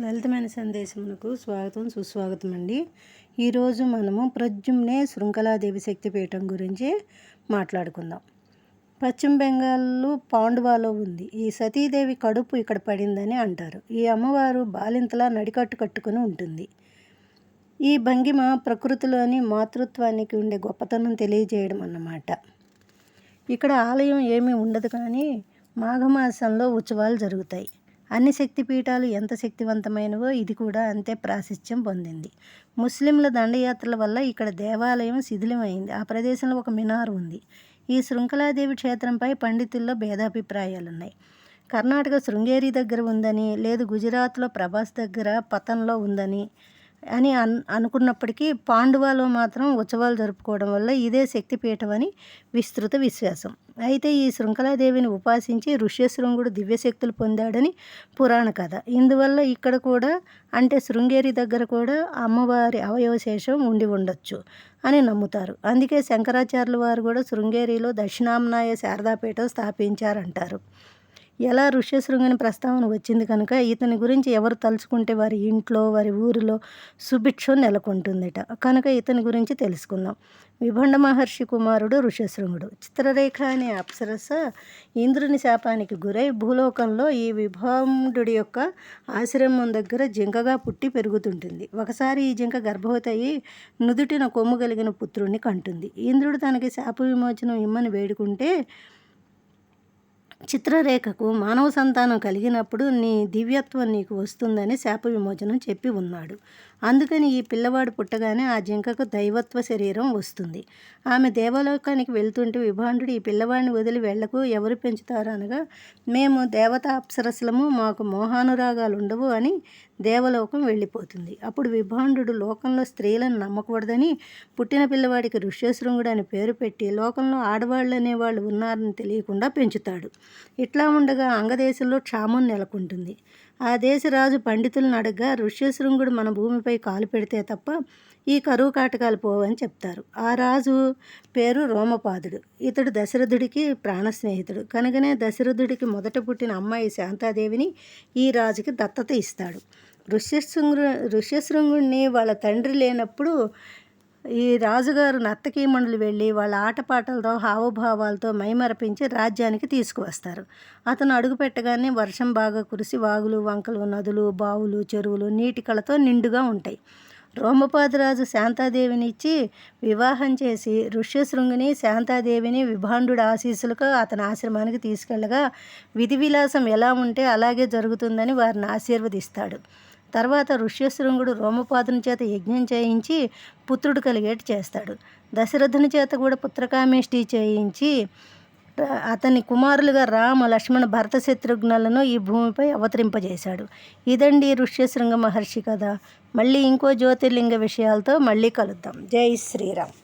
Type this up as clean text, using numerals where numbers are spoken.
లలితమైన సందేశమునకు స్వాగతం సుస్వాగతం అండి. ఈరోజు మనము ప్రద్యుమ్నే శృంఖలాదేవి శక్తిపీఠం గురించి మాట్లాడుకుందాం. పశ్చిమ బెంగాల్లో పాండువాలో ఉంది. ఈ సతీదేవి కడుపు ఇక్కడ పడిందని అంటారు. ఈ అమ్మవారు బాలింతలా నడికట్టు కట్టుకుని ఉంటుంది. ఈ భంగిమ ప్రకృతిలోని మాతృత్వానికి ఉండే గొప్పతనం తెలియజేయడం అన్నమాట. ఇక్కడ ఆలయం ఏమీ ఉండదు, కానీ మాఘమాసంలో ఉత్సవాలు జరుగుతాయి. అన్ని శక్తిపీఠాలు ఎంత శక్తివంతమైనవో ఇది కూడా అంతే ప్రాశస్త్యం పొందింది. ముస్లింల దండయాత్రల వల్ల ఇక్కడ దేవాలయం శిథిలమైంది. ఆ ప్రదేశంలో ఒక మినార్ ఉంది. ఈ శృంఖలాదేవి క్షేత్రంపై పండితుల్లో భేదాభిప్రాయాలున్నాయి. కర్ణాటక శృంగేరి దగ్గర ఉందని, లేదు గుజరాత్లో ప్రభాస్ దగ్గర పతన్లో ఉందని అనుకున్నప్పటికీ పాండువాలో మాత్రం ఉత్సవాలు జరుపుకోవడం వల్ల ఇదే శక్తిపీఠం అని విస్తృత విశ్వాసం. అయితే ఈ శృంఖలాదేవిని ఉపాసించి ఋష్యశృంగుడు దివ్యశక్తులు పొందాడని పురాణ కథ. ఇందువల్ల ఇక్కడ కూడా, అంటే శృంగేరి దగ్గర కూడా అమ్మవారి అవయవశేషం ఉండి ఉండొచ్చు అని నమ్ముతారు. అందుకే శంకరాచార్యుల వారు కూడా శృంగేరిలో దక్షిణామ్నాయ శారదాపీఠం స్థాపించారంటారు. ఎలా ఋష్యశృంగుని ప్రస్తావన వచ్చింది కనుక ఇతని గురించి ఎవరు తలుచుకుంటే వారి ఇంట్లో, వారి ఊరిలో సుభిక్షం నెలకొంటుందట. కనుక ఇతని గురించి తెలుసుకుందాం. విభండ మహర్షి కుమారుడు ఋష్యశృంగుడు. చిత్రరేఖ అనే అప్సరస ఇంద్రుని శాపానికి గురై భూలోకంలో ఈ విభండు యొక్క ఆశ్రమం దగ్గర జింకగా పుట్టి పెరుగుతుంటుంది. ఒకసారి ఈ జింక గర్భవతి అయి నుదుటిన కొమ్ము కలిగిన పుత్రుడిని కంటుంది. ఇంద్రుడు తనకి శాప విమోచనం ఇమ్మని వేడుకుంటే చిత్రరేఖకు మానవ సంతానం కలిగినప్పుడు నీ దివ్యత్వం నీకు వస్తుందని శాప విమోచనం చెప్పి ఉన్నాడు. అందుకని ఈ పిల్లవాడు పుట్టగానే ఆ జింకకు దైవత్వ శరీరం వస్తుంది. ఆమె దేవలోకానికి వెళ్తుంటే విభాండుడు ఈ పిల్లవాడిని వదిలి వెళ్లకు, ఎవరు పెంచుతారు అనగా, మేము దేవతా అప్సరసలము, మాకు మోహానురాగాలు ఉండవు అని దేవలోకం వెళ్ళిపోతుంది. అప్పుడు విభాండుడు లోకంలో స్త్రీలను నమ్మకూడదని పుట్టిన పిల్లవాడికి ఋష్యశృంగుడు అని పేరు పెట్టి లోకంలో ఆడవాళ్ళు అనేవాళ్ళు ఉన్నారని తెలియకుండా పెంచుతాడు. ఇట్లా ఉండగా అంగదేశంలో క్షామం నెలకొంటుంది. ఆ దేశ రాజు పండితులను అడగగా ఋష్యశృంగుడు మన భూమిపై కాలు పెడితే తప్ప ఈ కరువు కాటకాలు పోవని చెప్తారు. ఆ రాజు పేరు రోమపాదుడు. ఇతడు దశరథుడికి ప్రాణ స్నేహితుడు. కనుకనే దశరథుడికి మొదట పుట్టిన అమ్మాయి శాంతాదేవిని ఈ రాజుకి దత్తత ఇస్తాడు. ఋష్యశృంగుడిని వాళ్ళ తండ్రి లేనప్పుడు ఈ రాజుగారు నర్తకీమణులు వెళ్ళి వాళ్ళ ఆటపాటలతో హావభావాలతో మైమరపించి రాజ్యానికి తీసుకువస్తారు. అతను అడుగుపెట్టగానే వర్షం బాగా కురిసి వాగులు, వంకలు, నదులు, బావులు, చెరువులు నీటి కళతో నిండుగా ఉంటాయి. రోమపాదరాజు శాంతాదేవిని ఇచ్చి వివాహం చేసి ఋష్యశృంగుని, శాంతాదేవిని విభాండుడి ఆశీస్సులకు అతని ఆశ్రమానికి తీసుకెళ్ళగా విధి విలాసం ఎలా ఉంటే అలాగే జరుగుతుందని వారిని ఆశీర్వదిస్తాడు. తర్వాత ఋష్యశృంగుడు రోమపాదుని చేత యజ్ఞం చేయించి పుత్రుడు కలిగేటి చేస్తాడు. దశరథుని చేత కూడా పుత్రకామేష్టి చేయించి అతని కుమారులుగా రామ, లక్ష్మణ, భరత, శత్రుఘ్నులను ఈ భూమిపై అవతరింపజేశాడు. ఇదండి ఋష్యశృంగ మహర్షి కథ. మళ్ళీ ఇంకో జ్యోతిర్లింగ విషయాలతో మళ్ళీ కలుద్దాం. జై శ్రీరామ్.